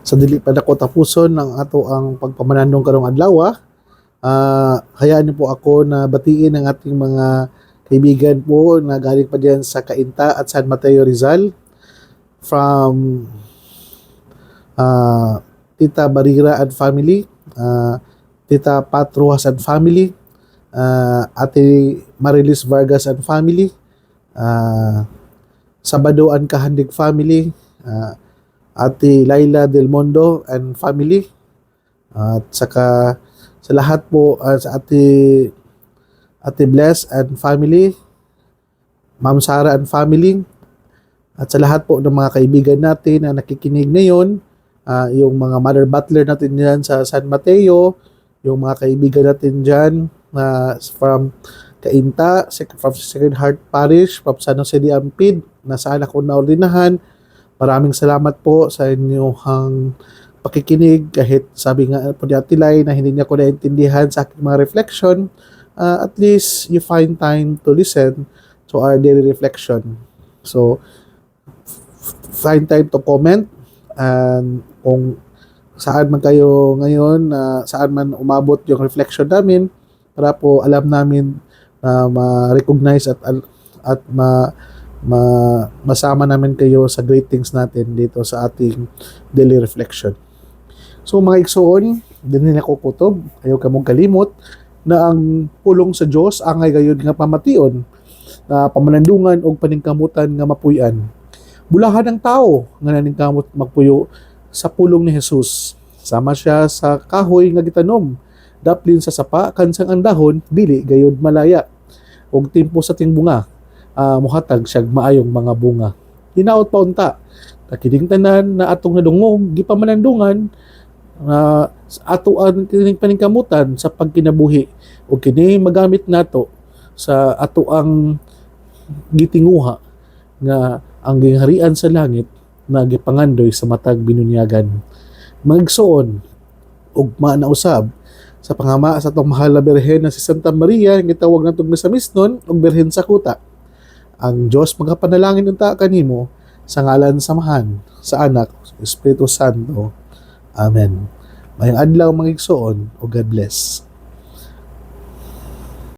Sa dili pa dako tapuson ng ato ang pagpamanandong karong adlaw, hayaan niyo po ako na batiin ang ating mga kaibigan po na galing pa diyan sa Cainta at San Mateo Rizal, from Tita Barira and family, Tita Pat Rojas and family, Ate Marilis Vargas and family, Sabado and Kahandig family, Ate Laila Del Mondo and family, at saka sa lahat po, sa Ate Bless and family, Ma'am Sara and family, at sa lahat po ng mga kaibigan natin na nakikinig ngayon, yung mga Mother Butler natin dyan sa San Mateo, yung mga kaibigan natin dyan from Cainta, from Sacred Heart Parish, from San Jose de Ampid, nasa anak ko na ordinahan. Maraming salamat po sa inyong pakikinig, kahit sabi nga po ni Ate Lai na hindi niya ko naintindihan sa aking mga reflection. At least you find time to listen to our daily reflection. So, find time to comment, and kung saan man kayo ngayon, saan man umabot yung reflection namin, para po alam namin na ma-recognize at masama namin kayo sa great things natin dito sa ating daily reflection. So mga igsoon, din nila kukutob, ayaw ka mong kalimot na ang pulong sa Diyos angay gayud nga pamation, na pamanandungan o paningkamutan nga mapuy-an. Bulahan ang tao nga naningkamot magpuyo sa pulong ni Jesus. Sama siya sa kahoy nga gitanom, daplin sa sapa, kansang ang dahon, dili gayud malaya. Og timpo sa ting bunga, muhatag siyag maayong mga bunga. Hinaot pa unta, nakining tanan na atong nadungog, gipamanandungan, atuan kining paningkamutan sa pagkinabuhi, o kini magamit nato sa atuang gitinguha nga ang gingharian sa langit na gipangandoy sa matag binunyagan. Magsoon ug nausab sa pangama sa atong mahal na Birhen na si Santa Maria, nga gitawag natong Misamisnon og Birhen sa Kuta. Ang Diyos magapanalangin unta kanimo sa ngalan samahan sa Anak sa Espiritu Santo. Amen. Mayong adlaw mga igsoon, o God bless.